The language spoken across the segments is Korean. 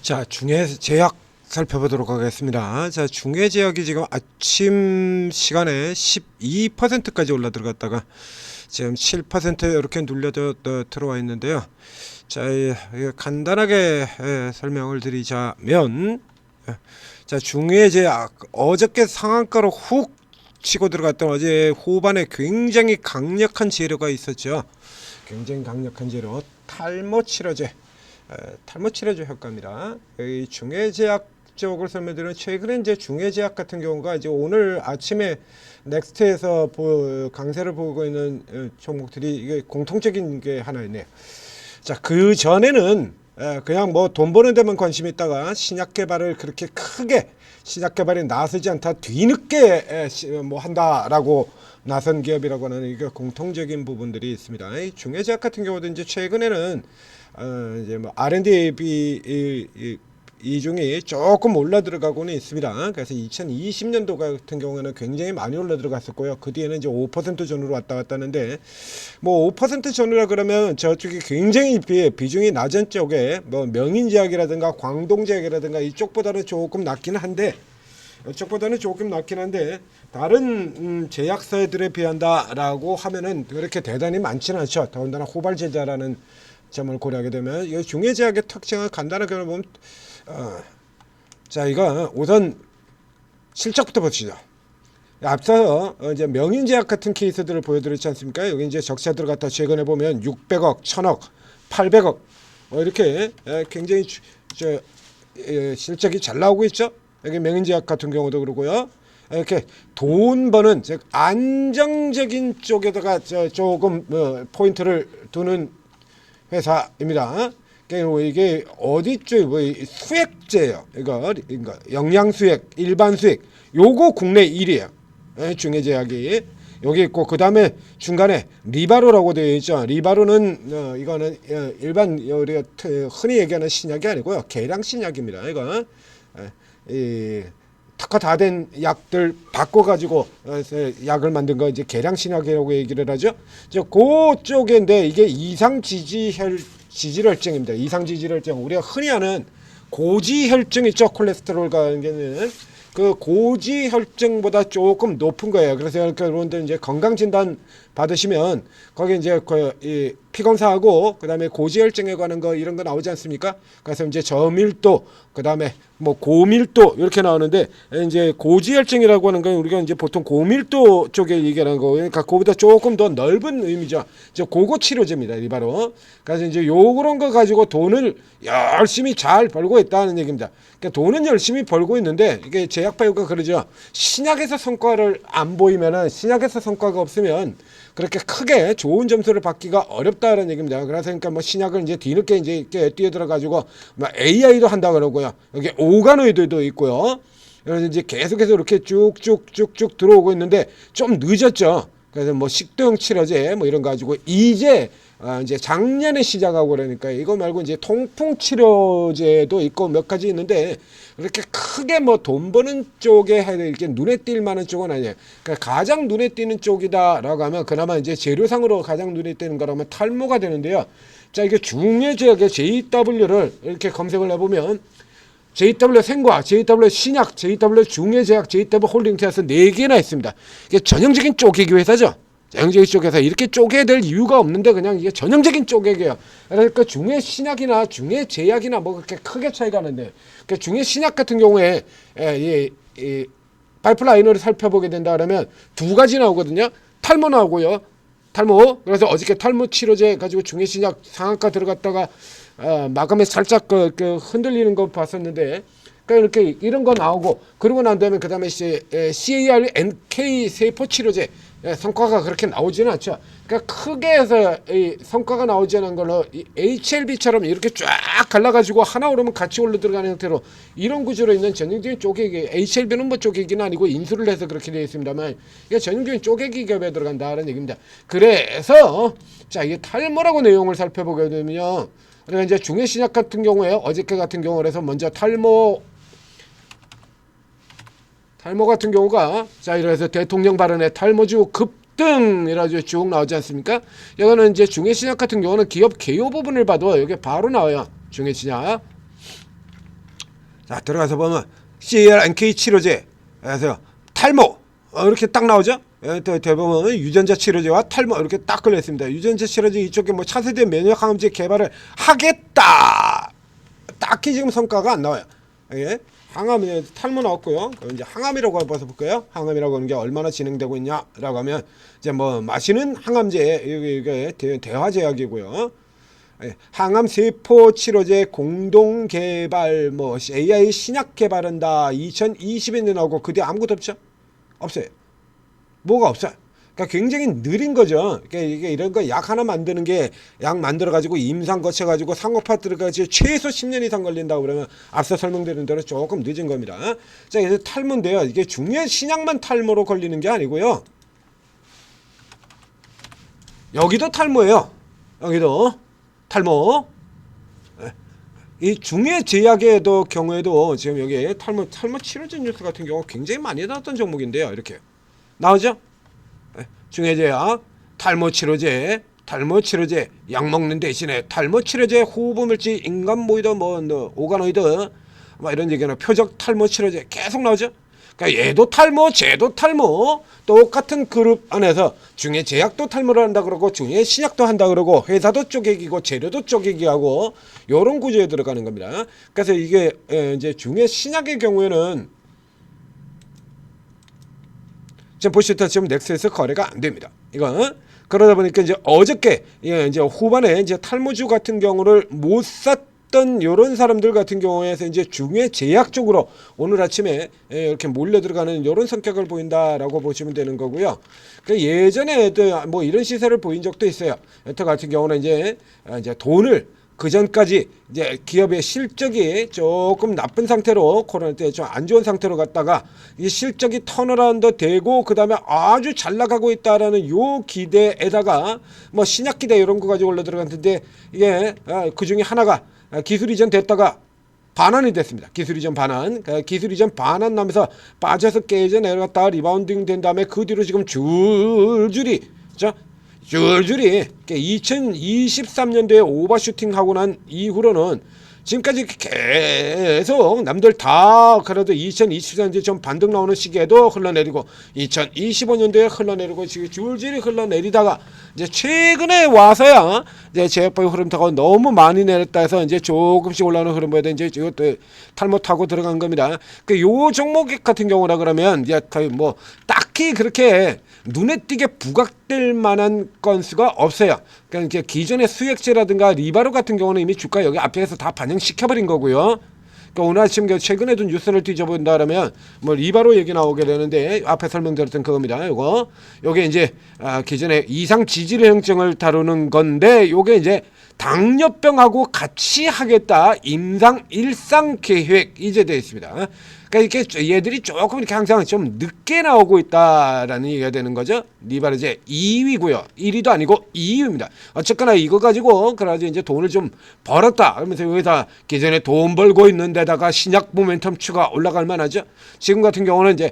자, 중해제약 살펴보도록 하겠습니다. 자, 중해제약이 지금 아침 시간에 12%까지 올라 들어갔다가 지금 7% 이렇게 눌려져 들어와 있는데요. 자, 간단하게 설명을 드리자면, 자, 중해제약 어저께 상한가로 훅 치고 들어갔던 어제 후반에 굉장히 강력한 재료가 있었죠. 굉장히 강력한 재료, 탈모치료제 효과입니다. 이 중해제약 쪽을 설명드리면, 최근에 이제 중해제약 같은 경우가 이제 오늘 아침에 넥스트에서 강세를 보고 있는 종목들이 이게 공통적인 게 하나 있네요. 자, 그 전에는 그냥 뭐 돈 버는 데만 관심이 있다가 신약 개발을 그렇게 크게 신약 개발에 나서지 않다 뒤늦게 뭐 한다라고 나선 기업이라고 하는 이게 공통적인 부분들이 있습니다. 이 중해제약 같은 경우도 이제 최근에는 이제 뭐 R&D 이중이 조금 올라 들어가고는 있습니다. 그래서 2020년도 같은 경우에는 굉장히 많이 올라 들어갔었고요. 그 뒤에는 이제 5% 전후로 왔다 갔다 하는데, 뭐 5% 전후라 그러면 저쪽이 굉장히 비중이 낮은 쪽에 뭐 명인제약이라든가 광동제약이라든가 이쪽보다는 조금 낮긴 한데, 다른 제약사들에 비한다라고 하면은 그렇게 대단히 많지는 않죠. 더군다나 호발제자라는 점을 고려하게 되면 이 중해제약의 특징을 간단하게 보면, 자, 이거 우선 실적부터 보시죠. 앞서 이제 명인제약 같은 케이스들을 보여드렸지 않습니까? 여기 이제 적자 들어갔다 최근에 보면 600억, 1000억, 800억 이렇게 굉장히 실적이 잘 나오고 있죠. 여기 명인제약 같은 경우도 그러고요. 이렇게 돈 버는, 즉 안정적인 쪽에다가 조금 포인트를 두는 회사입니다. 이게 어디 쪽 수액제예요. 이거 영양 수액, 일반 수액, 요거 국내 1위에요. 중해제약이 여기 있고, 그 다음에 중간에 리바로라고 되어 있죠. 리바로는 이거는 일반 우리가 흔히 얘기하는 신약이 아니고요, 계량 신약입니다. 이거 이 특화 다 된 약들 바꿔가지고 약을 만든 거 이제 계량 신약이라고 얘기를 하죠. 그쪽인데 이게 이상 지질혈증입니다. 이상 지질혈증, 우리가 흔히 아는 고지혈증 있죠. 콜레스테롤 관계는 그 고지혈증보다 조금 높은 거예요. 그래서 여러분들 이제 건강진단 받으시면 거기 이제 이 피검사하고 그다음에 고지혈증에 관한 거 이런 거 나오지 않습니까? 그래서 이제 저밀도, 그다음에 뭐 고밀도 이렇게 나오는데, 이제 고지혈증이라고 하는 건 우리가 이제 보통 고밀도 쪽에 얘기하는 거, 그러니까 그보다 조금 더 넓은 의미죠. 이제 고거 치료제입니다, 이 바로. 그래서 이제 요런 거 가지고 돈을 열심히 잘 벌고 있다는 얘기입니다. 그러니까 돈은 열심히 벌고 있는데, 이게 제약바이오가 그러죠. 신약에서 성과를 안 보이면은, 신약에서 성과가 없으면 그렇게 크게 좋은 점수를 받기가 어렵다는 얘기입니다. 그러니까 뭐 신약을 이제 뒤늦게 이제 뛰어들어 가지고 뭐 AI도 한다 그러고요. 여기 오가노이드도 있고요. 그래서 이제 계속해서 이렇게 쭉쭉쭉쭉 들어오고 있는데 좀 늦었죠. 그래서 뭐 식도염 치료제 뭐 이런 거 가지고 이제 작년에 시작하고, 그러니까 이거 말고 이제 통풍 치료제도 있고 몇 가지 있는데, 그렇게 크게 뭐 돈 버는 쪽에 이렇게 눈에 띌 만한 쪽은 아니에요. 그러니까 가장 눈에 띄는 쪽이다라고 하면 그나마 이제 재료상으로 가장 눈에 띄는 거라면 탈모가 되는데요. 자, 이게 중해제약의 JW를 이렇게 검색을 해보면 JW 생과, JW 신약, JW 중해제약, JW 홀딩트에서 4개나 있습니다. 이게 전형적인 쪼개기 회사죠. 전형적인 쪽에서 이렇게 쪼개야 될 이유가 없는데 그냥 이게 전형적인 쪼개기예요. 그러니까 중해 신약이나 중해 제약이나 뭐 그렇게 크게 차이가 나는데, 그러니까 중해 신약 같은 경우에 이 파이프라인을 살펴보게 된다 그러면 두 가지 나오거든요. 탈모 나오고요. 탈모. 그래서 어저께 탈모 치료제 가지고 중해 신약 상한가 들어갔다가 마감에 살짝 그 흔들리는 거 봤었는데, 그러니까 이렇게 이런 거 나오고, 그러고 난 다음에 그 다음에 CAR NK 세포 치료제 성과가 그렇게 나오지는 않죠. 그러니까 크게 해서 이 성과가 나오지 않은 걸로 HLB처럼 이렇게 쫙 갈라가지고 하나 오르면 같이 올라 들어가는 형태로 이런 구조로 있는 전형적인 쪼개기, HLB는 뭐 쪼개기는 아니고 인수를 해서 그렇게 되어 있습니다만, 이게 전형적인 쪼개기 기업에 들어간다는 얘기입니다. 그래서 자, 이게 탈모라고 내용을 살펴보게 되면요, 그러니까 이제 중해신약 같은 경우에 어저께 같은 경우에서 먼저 탈모 같은 경우가, 자, 이래서 대통령 발언에 탈모주 급등이라고 쭉 나오지 않습니까? 이거는 이제 중해신약 같은 경우는 기업 개요 부분을 봐도 여기 바로 나와요. 중해신약. 자, 들어가서 보면 CLNK 치료제, 그래서 탈모 이렇게 딱 나오죠. 또 대부분 유전자 치료제와 탈모 이렇게 딱 걸려 있습니다. 유전자 치료제 이쪽에 뭐 차세대 면역 항암제 개발을 하겠다. 딱히 지금 성과가 안 나와요. 예? 항암, 탈모 나왔고요. 이제 항암이라고 한번 볼까요? 항암이라고 하는 게 얼마나 진행되고 있냐라고 하면 이제 뭐 마시는 항암제 이게 대화제약이고요. 예, 항암 세포 치료제 공동 개발 뭐 AI 신약 개발한다. 2020년 나오고 그 뒤에 아무것도 없죠? 없어요. 뭐가 없어요. 그러니까 굉장히 느린 거죠. 그러니까 이게 이런 거 약 하나 만드는 게 약 만들어 가지고 임상 거쳐 가지고 상업화 들어가지 최소 10년 이상 걸린다고 그러면 앞서 설명드린 대로 조금 늦은 겁니다. 자, 이제 탈모인데요. 이게 중요한 신약만 탈모로 걸리는 게 아니고요. 여기도 탈모예요. 여기도 탈모. 이 중해 제약에도 경우에도 지금 여기 탈모 치료제 뉴스 같은 경우 굉장히 많이 나왔던 종목인데요. 이렇게 나오죠? 중해 제약, 탈모 치료제, 약 먹는 대신에 탈모 치료제, 호흡 물질, 인간 모이드, 뭐 오가노이드, 뭐 이런 얘기는 표적 탈모 치료제 계속 나오죠. 그러니까 얘도 탈모, 쟤도 탈모, 똑같은 그룹 안에서 중에 제약도 탈모를 한다 그러고 중에 신약도 한다 그러고 회사도 쪼개기고 재료도 쪼개기하고 요런 구조에 들어가는 겁니다. 그래서 이게 이제 중에 신약의 경우에는 지금 보시다시피 지금 넥스에서 거래가 안 됩니다. 이거 그러다 보니까 이제 어저께 이제 후반에 이제 탈모주 같은 경우를 못 샀던 요런 사람들 같은 경우에서 이제 중에 제약 쪽으로 오늘 아침에 이렇게 몰려 들어가는 요런 성격을 보인다라고 보시면 되는 거고요. 예전에도 뭐 이런 시세를 보인 적도 있어요. 여태 같은 경우는 이제 돈을 그 전까지 이제 기업의 실적이 조금 나쁜 상태로 코로나 때 좀 안 좋은 상태로 갔다가 이 실적이 턴어라운드 되고 그 다음에 아주 잘 나가고 있다라는 요 기대에다가 뭐 신약 기대 이런 거 가지고 올라 들어갔는데 이게 그 중에 하나가 기술 이전 됐다가 반환이 됐습니다. 기술 이전 반환. 기술 이전 반환 나면서 빠져서 깨져 내려갔다가 리바운딩 된 다음에 그 뒤로 지금 줄줄이 줄줄이 2023년도에 오버슈팅 하고 난 이후로는 지금까지 계속 남들 다 그래도 2024년도에 좀 반등 나오는 시기에도 흘러내리고 2025년도에 흘러내리고 지금 줄줄이 흘러내리다가 이제 최근에 와서야 이제 제약바이오 흐름 타고 너무 많이 내렸다 해서 이제 조금씩 올라오는 흐름 보여야 돼. 이제 이것도 탈모 타고 들어간 겁니다. 요 종목 같은 경우라 그러면 이제 뭐 딱히 그렇게 눈에 띄게 부각될 만한 건수가 없어요. 그러니까 기존의 수액제라든가 리바로 같은 경우는 이미 주가 여기 앞에서 다 반영시켜버린 거고요. 그러니까 오늘 아침 최근에도 뉴스를 뒤져본다 그러면 뭐 리바로 얘기 나오게 되는데 앞에 설명드렸던 그겁니다. 요게 이제 기존의 이상 지질형증을 다루는 건데 요게 이제 당뇨병하고 같이 하겠다 임상 일상 계획 이제 되어 있습니다. 그러니까 이렇게 얘들이 조금 이렇게 항상 좀 늦게 나오고 있다라는 얘기가 되는 거죠. 리바르제 2위고요. 1위도 아니고 2위입니다. 어쨌거나 이거 가지고 그래가지고 이제 돈을 좀 벌었다. 그러면서 여기다 기존에 돈 벌고 있는 데다가 신약 모멘텀 추가 올라갈 만하죠. 지금 같은 경우는 이제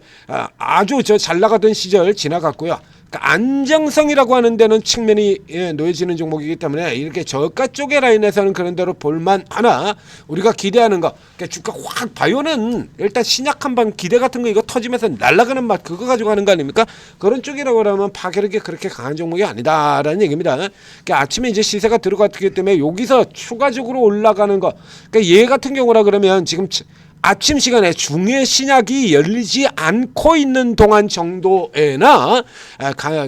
아주 잘 나가던 시절 지나갔고요. 안정성이라고 하는 데는 측면이 놓여지는 종목이기 때문에 이렇게 저가 쪽의 라인에서는 그런 대로 볼만하나 우리가 기대하는 거 그러니까 주가 확 바이오는 일단 신약 한방 기대 같은 거 이거 터지면서 날아가는 맛 그거 가지고 하는 거 아닙니까? 그런 쪽이라고 하면 파괴력이 그렇게 강한 종목이 아니다라는 얘기입니다. 그러니까 아침에 이제 시세가 들어갔기 때문에 여기서 추가적으로 올라가는 거 그러니까 얘 같은 경우라 그러면 지금 아침 시간에 중에 신약이 열리지 않고 있는 동안 정도에나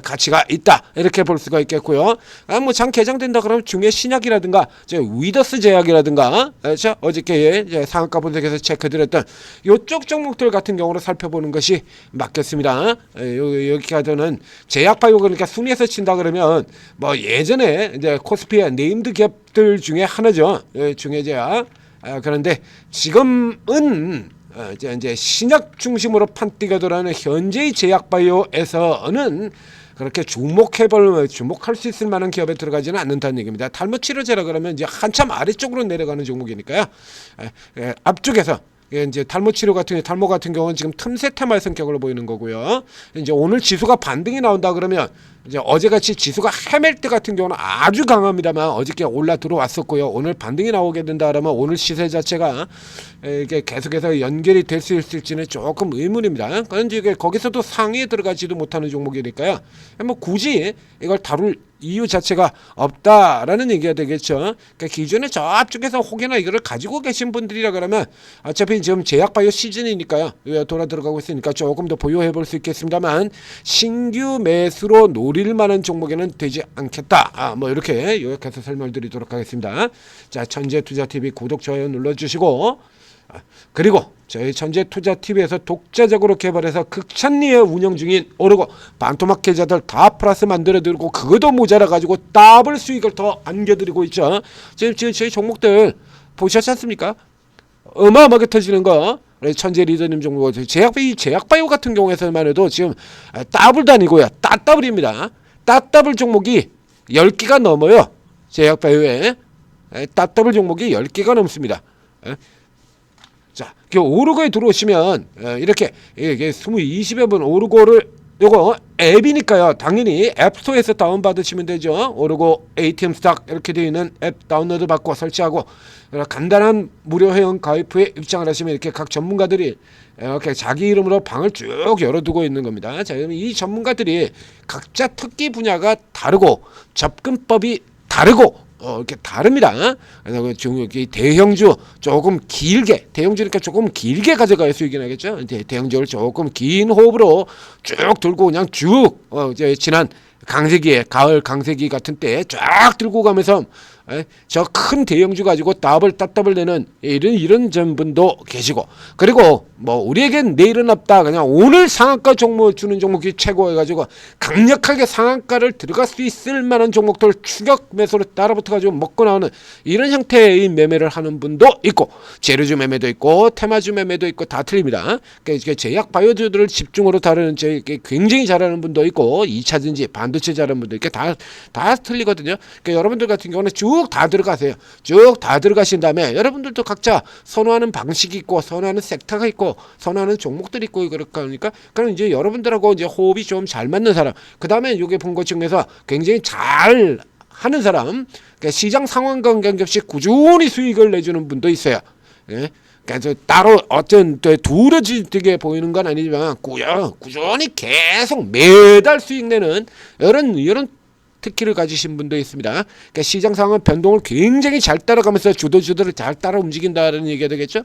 가치가 있다 이렇게 볼 수가 있겠고요. 뭐 장 개장된다 그러면 중에 신약이라든가 위더스 제약이라든가 어저께 상한가 분석에서 체크드렸던 이쪽 종목들 같은 경우로 살펴보는 것이 맞겠습니다. 여기까지는 제약바이오 그러니까 순위에서 친다 그러면 뭐 예전에 이제 코스피의 네임드 기업들 중에 하나죠. 중해제약. 그런데 지금은 이제 신약 중심으로 판때기가 돌아가는 현재의 제약바이오에서는 그렇게 주목할 수 있을 만한 기업에 들어가지는 않는다는 얘기입니다. 탈모 치료제라 그러면 이제 한참 아래쪽으로 내려가는 종목이니까요. 앞쪽에서 예, 이제 탈모 치료 탈모 같은 경우는 지금 틈새 테마의 성격을 보이는 거고요. 이제 오늘 지수가 반등이 나온다 그러면 이제 어제같이 지수가 헤맬 때 같은 경우는 아주 강합니다만 어저께 올라 들어왔었고요. 오늘 반등이 나오게 된다 그러면 오늘 시세 자체가 이게 계속해서 연결이 될 수 있을지는 조금 의문입니다. 그런데 이게 거기서도 상위에 들어가지도 못하는 종목이니까요. 뭐 굳이 이걸 다룰 이유 자체가 없다라는 얘기가 되겠죠. 그러니까 기존에 저쪽에서 혹여나 이거를 가지고 계신 분들이라 그러면 어차피 지금 제약바이오 시즌이니까요. 돌아 들어가고 있으니까 조금 더 보유해 볼 수 있겠습니다만 신규 매수로 노릴 만한 종목에는 되지 않겠다. 뭐 이렇게 요약해서 설명드리도록 하겠습니다. 자, 천재투자TV 구독, 좋아요 눌러주시고 그리고 저희 천재투자TV에서 독자적으로 개발해서 극찬리에 운영 중인 오르고 반토막 계좌들 다 플러스 만들어드리고 그것도 모자라가지고 더블 수익을 더 안겨드리고 있죠. 지금 저희 종목들 보셨지 않습니까? 어마어마하게 터지는 거. 천재 리더님 종목 제약바이오 같은 경우에서만 해도 지금 더블도 아니고요. 따더블입니다. 따더블 종목이 10개가 넘어요. 제약바이오에 따더블 종목이 10개가 넘습니다. 자, 오르고에 들어오시면 이렇게 20여 분 오르고를 요거 앱이니까요. 당연히 앱스토어에서 다운받으시면 되죠. 오르고 ATM 스탁 이렇게 되어 있는 앱 다운로드 받고 설치하고 간단한 무료 회원 가입 후에 입장을 하시면 이렇게 각 전문가들이 이렇게 자기 이름으로 방을 쭉 열어두고 있는 겁니다. 자, 이 전문가들이 각자 특기 분야가 다르고 접근법이 다르고 이렇게 다릅니다. 그래서 대형주 조금 길게, 대형주니까 조금 길게 가져가야 수익이 나겠죠. 대형주를 조금 긴 호흡으로 쭉 들고 그냥 쭉 이제 지난 강세기에 가을 강세기 같은 때 쫙 들고 가면서 저 큰 대형주 가지고 따블 내는 이런 전분도 계시고, 그리고 뭐 우리에겐 내일은 없다, 그냥 오늘 상한가 종목 주는 종목이 최고 해가지고 강력하게 상한가를 들어갈 수 있을 만한 종목들 추격 매수로 따라붙어가지고 먹고 나오는 이런 형태의 매매를 하는 분도 있고, 재료주 매매도 있고 테마주 매매도 있고 다 틀립니다. 그러니까 제약 바이오주들을 집중으로 다루는 굉장히 잘하는 분도 있고 2차전지 반도체 잘하는 분도 있고 다 틀리거든요. 그러니까 여러분들 같은 경우는 쭉 다 들어가세요. 쭉 다 들어가신 다음에 여러분들도 각자 선호하는 방식이 있고 선호하는 섹터가 있고 선호하는 종목들이 있고 그러니까 그럼 이제 여러분들하고 이제 호흡이 좀 잘 맞는 사람, 그 다음에 요게 본 것 중에서 굉장히 잘 하는 사람, 그러니까 시장 상황과 관계없이 꾸준히 수익을 내주는 분도 있어요. 예? 그래서 따로 어떤 두려지게 보이는 건 아니지만 꾸준히 계속 매달 수익 내는 이런 특기를 가지신 분도 있습니다. 그러니까 시장 상황 변동을 굉장히 잘 따라가면서 주도주도를 잘 따라 움직인다는 얘기가 되겠죠.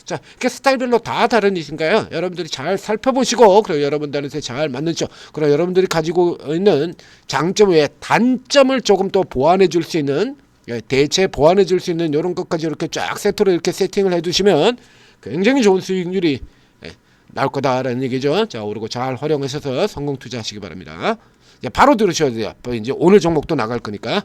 자, 이렇게 스타일별로 다 다른이신가요? 여러분들이 잘 살펴보시고, 그리고 여러분들한테 잘 맞는 쪽, 그리고 여러분들이 가지고 있는 장점 외에 단점을 조금 더 보완해 줄 수 있는, 대체 보완해 줄 수 있는 이런 것까지 이렇게 쫙 세트로 이렇게 세팅을 해 두시면 굉장히 좋은 수익률이 나올 거다라는 얘기죠. 자, 오르고 잘 활용하셔서 성공 투자하시기 바랍니다. 바로 들으셔야 돼요. 이제 오늘 종목도 나갈 거니까.